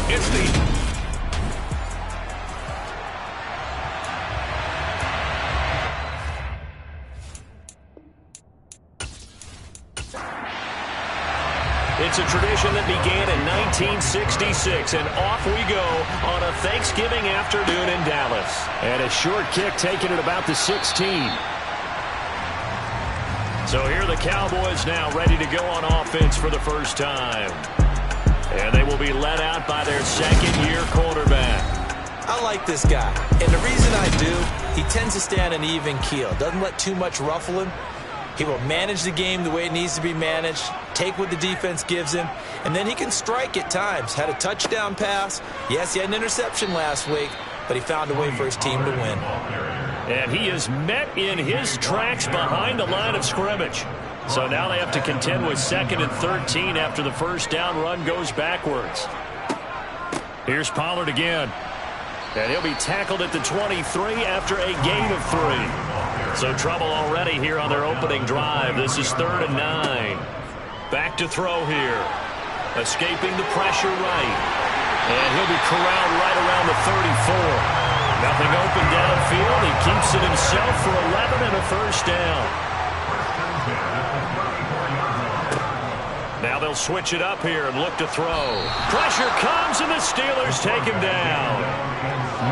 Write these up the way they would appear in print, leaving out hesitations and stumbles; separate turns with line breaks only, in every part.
It's the... It's a tradition that began in 1966, and off we go on a Thanksgiving afternoon in Dallas.
And a short kick taken at about the 16.
So here are the Cowboys now ready to go on offense for the first time. And they will be led out by their second-year quarterback.
I like this guy, and the reason I do, he tends to stay on an even keel. Doesn't let too much ruffle him. He will manage the game the way it needs to be managed, take what the defense gives him, and then he can strike at times. Had a touchdown pass. Yes, he had an interception last week, but he found a way for his team to win.
And he is met in his tracks behind the line of scrimmage. So now they have to contend with 2nd and 13 after the first down run goes backwards. Here's Pollard again. And he'll be tackled at the 23 after a gain of 3. So trouble already here on their opening drive. This is 3rd and 9. Back to throw here. Escaping the pressure right. And he'll be corralled right around the 34. Nothing open downfield. He keeps it himself for 11 and a first down. Now they'll switch it up here and look to throw. Pressure comes and the Steelers take him down.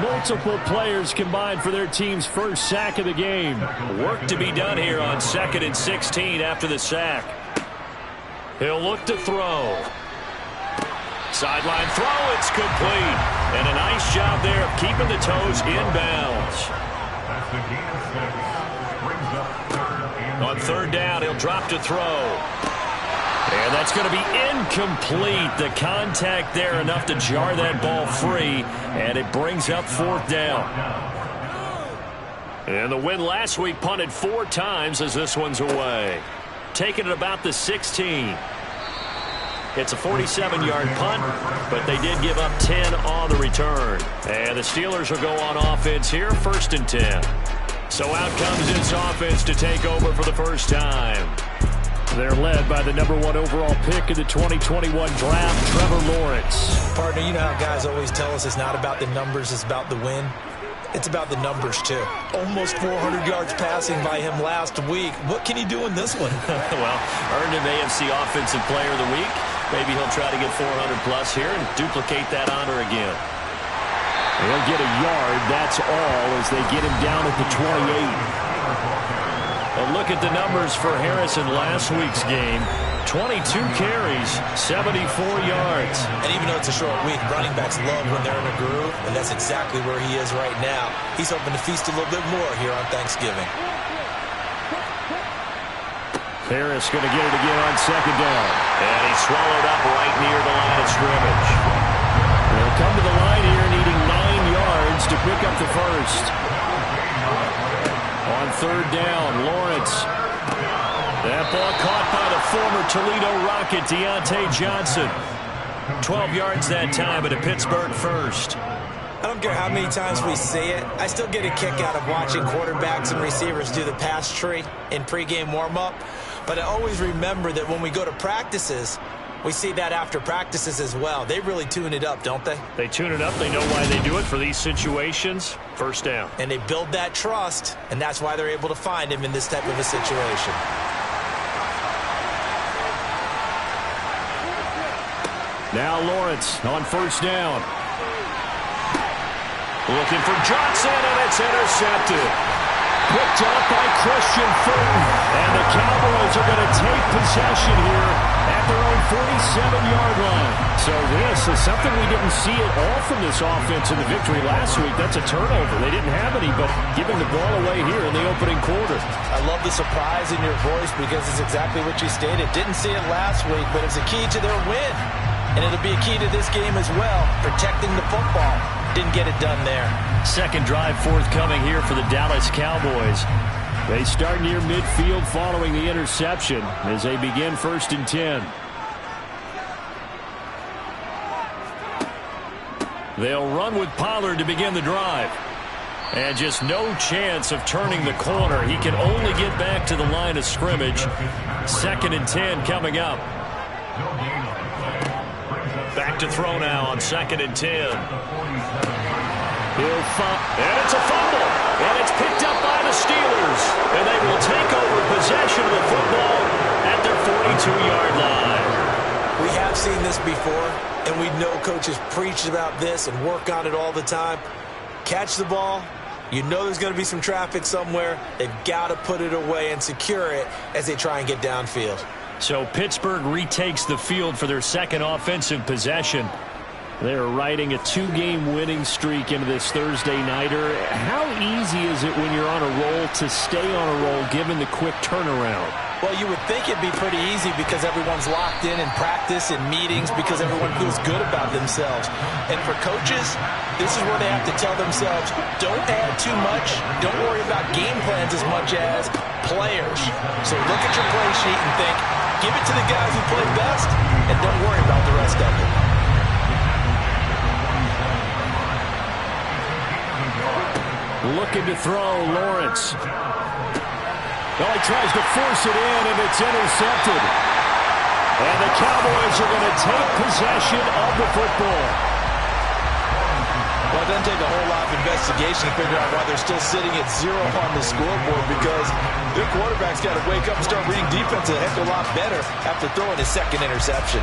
Multiple players combined for their team's first sack of the game.
Work to be done here on 2nd and 16 after the sack. He'll look to throw. Sideline throw, it's complete. And a nice job there of keeping the toes inbounds. On 3rd down, he'll drop to throw. And that's going to be incomplete. The contact there enough to jar that ball free, and it brings up 4th down. And the win last week punted 4 times as this one's away. Taking it about the 16. It's a 47-yard punt, but they did give up 10 on the return. And the Steelers will go on offense here, 1st and 10. So out comes this offense to take over for the first time.
They're led by the #1 overall pick in the 2021 draft, Trevor Lawrence.
Partner, you know how guys always tell us it's not about the numbers, it's about the win. It's about the numbers, too. Almost 400 yards passing by him last week. What can he do in this one?
Well, earned him AFC Offensive Player of the Week. Maybe he'll try to get 400-plus here and duplicate that honor again.
He'll get a yard, that's all, as they get him down at the 28.
A look at the numbers for Harrison last week's game. 22 carries, 74 yards.
And even though it's a short week, running backs love when they're in a groove, and that's exactly where he is right now. He's hoping to feast a little bit more here on Thanksgiving.
Harris going to get it again on 2nd down.
And he's swallowed up right near the line of scrimmage.
They'll come to the line here needing 9 yards to pick up the first. On 3rd down, Lawrence. That ball caught by the former Toledo Rocket, Deontay Johnson. 12 yards that time, but a Pittsburgh first.
I don't care how many times we see it. I still get a kick out of watching quarterbacks and receivers do the pass tree in pregame warm-up. But I always remember that when we go to practices, we see that after practices as well. They really tune it up, don't they?
They tune it up. They know why they do it for these situations. First down.
And they build that trust, and that's why they're able to find him in this type of a situation.
Now Lawrence on 1st down.
Looking for Johnson, and it's intercepted.
Picked up by Christian Fulton. And the Cowboys are going to take possession here at their own 47-yard line. So this is something we didn't see at all from this offense in the victory last week. That's a turnover. They didn't have any, but giving the ball away here in the opening quarter.
I love the surprise in your voice because it's exactly what you stated. Didn't see it last week, but it's a key to their win. And it'll be a key to this game as well, protecting the football. Didn't get it done there.
Second drive forthcoming here for the Dallas Cowboys.
They start near midfield following the interception as they begin 1st and 10.
They'll run with Pollard to begin the drive. And just no chance of turning the corner. He can only get back to the line of scrimmage. 2nd and 10 coming up. Back to throw now on 2nd and 10. And it's a fumble. And it's picked up by the Steelers. And they will take over possession of the football at their 42-yard line.
We have seen this before, and we know coaches preach about this and work on it all the time. Catch the ball. You know there's going to be some traffic somewhere. They've got to put it away and secure it as they try and get downfield.
So Pittsburgh retakes the field for their second offensive possession. They're riding a 2-game winning streak into this Thursday nighter. How easy is it when you're on a roll to stay on a roll given the quick turnaround?
Well, you would think it'd be pretty easy because everyone's locked in practice and meetings because everyone feels good about themselves. And for coaches, this is where they have to tell themselves, don't add too much. Don't worry about game plans as much as players. So look at your play sheet and think, give it to the guys who play best and don't worry about the rest of it.
Looking to throw, Lawrence. Oh, he tries to force it in, and it's intercepted. And the Cowboys are going to take possession of the football.
Well, it doesn't take a whole lot of investigation to figure out why they're still sitting at 0 on the scoreboard because their quarterback's got to wake up and start reading defense a heck of a lot better after throwing his second interception.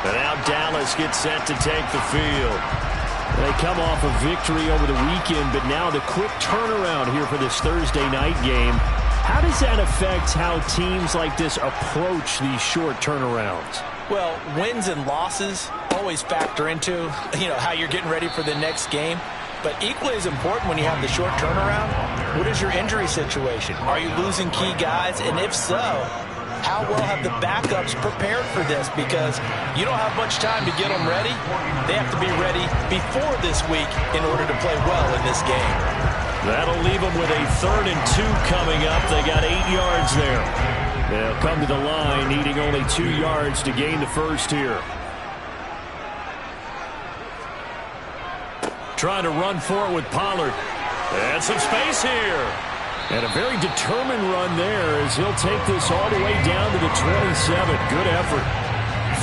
And now Dallas gets set to take the field.
They come off a victory over the weekend, but now the quick turnaround here for this Thursday night game. How does that affect how teams like this approach these short turnarounds?
Well, wins and losses always factor into, how you're getting ready for the next game. But equally as important when you have the short turnaround, what is your injury situation? Are you losing key guys? And if so, how well have the backups prepared for this? Because you don't have much time to get them ready. They have to be ready before this week in order to play well in this game.
That'll leave them with a 3rd and 2 coming up. They got 8 yards there.
They'll come to the line, needing only 2 yards to gain the first here.
Trying to run for it with Pollard. And some space here.
And a very determined run there as he'll take this all the way down to the 27. Good effort.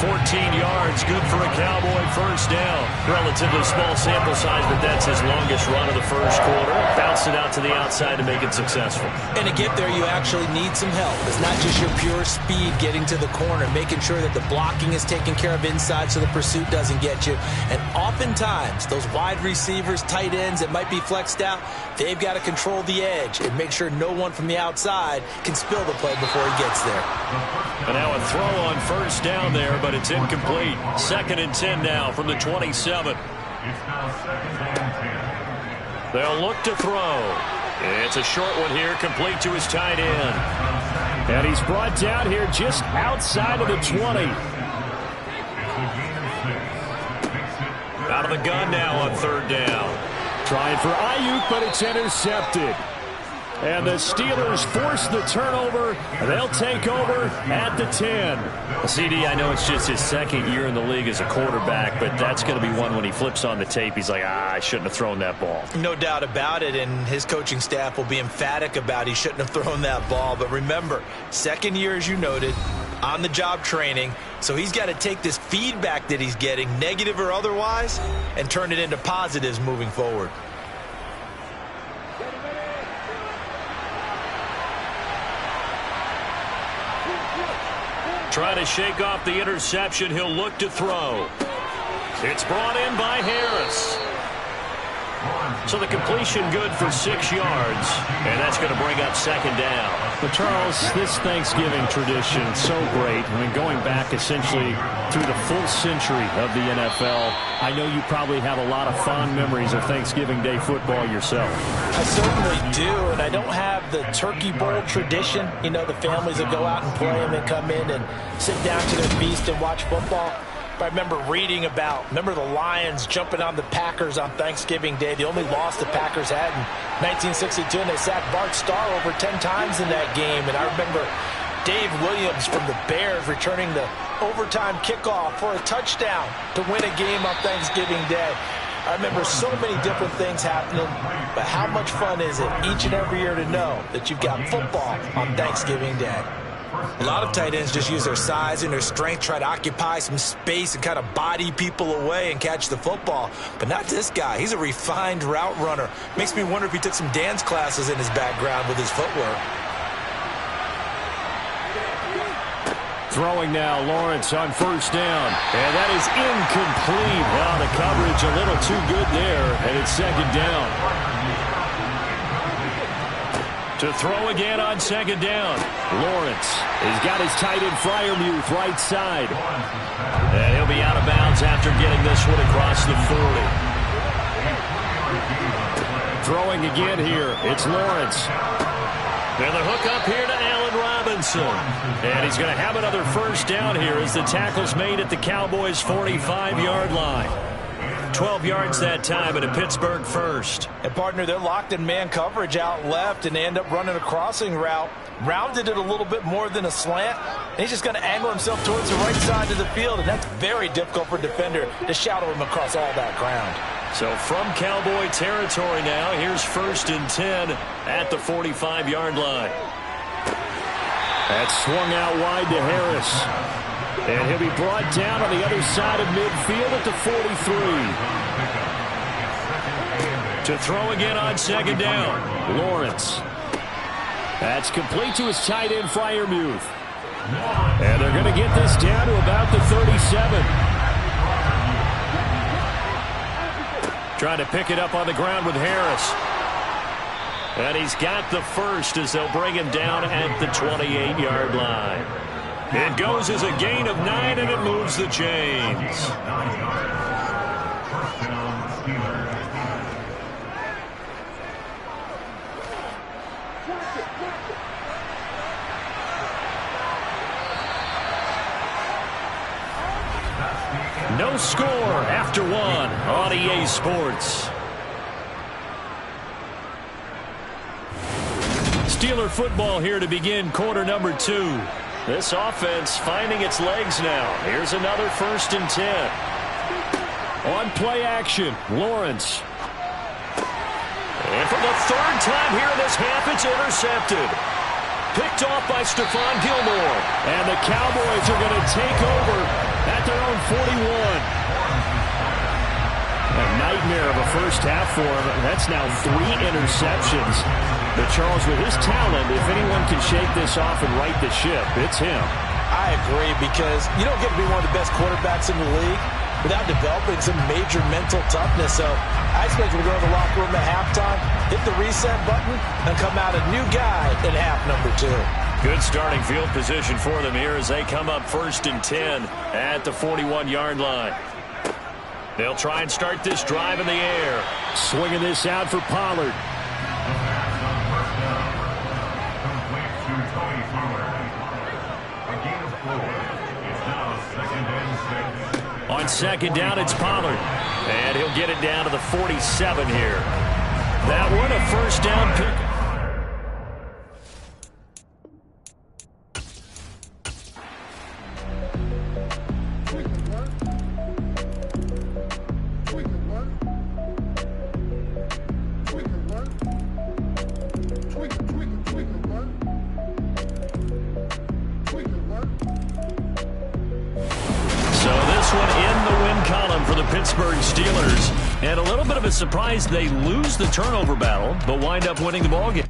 14 yards, good for a Cowboy first down. Relatively small sample size, but that's his longest run of the first quarter. Bounced it out to the outside to make it successful.
And to get there, you actually need some help. It's not just your pure speed getting to the corner, making sure that the blocking is taken care of inside so the pursuit doesn't get you. And oftentimes, those wide receivers, tight ends that might be flexed out, they've got to control the edge and make sure no one from the outside can spill the play before he gets there.
And now a throw on first down there, but it's incomplete. 2nd and 10 now from the 27. They'll look to throw. It's a short one here, complete to his tight end.
And he's brought down here just outside of the 20.
Out of the gun now on 3rd down.
Trying for Ayuk, but it's intercepted. And the Steelers force the turnover. They'll take over at the 10.
CD, I know it's just his 2nd year in the league as a quarterback, but that's going to be one when he flips on the tape, he's like, I shouldn't have thrown that ball.
No doubt about it, and his coaching staff will be emphatic about he shouldn't have thrown that ball. But remember, 2nd year, as you noted, on-the-job training, so he's got to take this feedback that he's getting, negative or otherwise, and turn it into positives moving forward.
Trying to shake off the interception. He'll look to throw. It's brought in by Harris. So the completion good for 6 yards, and that's going to bring up 2nd down.
But Charles, this Thanksgiving tradition, so great. I mean, going back essentially through the full century of the NFL, I know you probably have a lot of fond memories of Thanksgiving Day football yourself.
I certainly do, and I don't have the turkey bowl tradition. The families that go out and play and then come in and sit down to their feast and watch football. But I remember reading remember the Lions jumping on the Packers on Thanksgiving Day. The only loss the Packers had in 1962, and they sacked Bart Starr over 10 times in that game. And I remember Dave Williams from the Bears returning the overtime kickoff for a touchdown to win a game on Thanksgiving Day. I remember so many different things happening, but how much fun is it each and every year to know that you've got football on Thanksgiving Day? A lot of tight ends just use their size and their strength, try to occupy some space and kind of body people away and catch the football. But not this guy. He's a refined route runner. Makes me wonder if he took some dance classes in his background with his footwork.
Throwing now, Lawrence on first down. And that is incomplete. Now the coverage a little too good there, and it's second down.
To throw again on second down.
Lawrence has got his tight end Freiermuth right side.
And he'll be out of bounds after getting this one across the 40.
Throwing again here. It's Lawrence.
And the hook up here to Allen Robinson. And he's going to have another first down here as the tackle's made at the Cowboys' 45-yard line. 12 yards that time, and a Pittsburgh first.
And, partner, they're locked in man coverage out left, and they end up running a crossing route. Rounded it a little bit more than a slant. And he's just going to angle himself towards the right side of the field, and that's very difficult for a defender to shadow him across all that ground.
So from Cowboy territory now, here's 1st and 10 at the 45-yard line.
That's swung out wide to Harris. And he'll be brought down on the other side of midfield at the 43.
To throw again on second down.
Lawrence. That's complete to his tight end, Freiermuth. And they're going to get this down to about the 37.
Trying to pick it up on the ground with Harris. And he's got the first as they'll bring him down at the 28-yard line. It goes as a gain of 9, and it moves the chains. No score after 1 on EA Sports. Steeler football here to begin quarter number 2. This offense finding its legs now. Here's another 1st and 10.
On play action, Lawrence.
And for the 3rd time here in this half, it's intercepted. Picked off by Stephon Gilmore.
And the Cowboys are going to take over at their own 41. A nightmare of a first half for him. That's now 3 interceptions. But Charles, with his talent, if anyone can shake this off and right the ship, it's him.
I agree, because you don't get to be one of the best quarterbacks in the league without developing some major mental toughness. So I expect him to go to the locker room at halftime, hit the reset button, and come out a new guy in half number 2.
Good starting field position for them here as they come up 1st and 10 at the 41-yard line. They'll try and start this drive in the air.
Swinging this out for Pollard.
On second down, it's Pollard. And he'll get it down to the 47 here. That one, a first down pick. Pittsburgh Steelers, and a little bit of a surprise they lose the turnover battle but wind up winning the ballgame.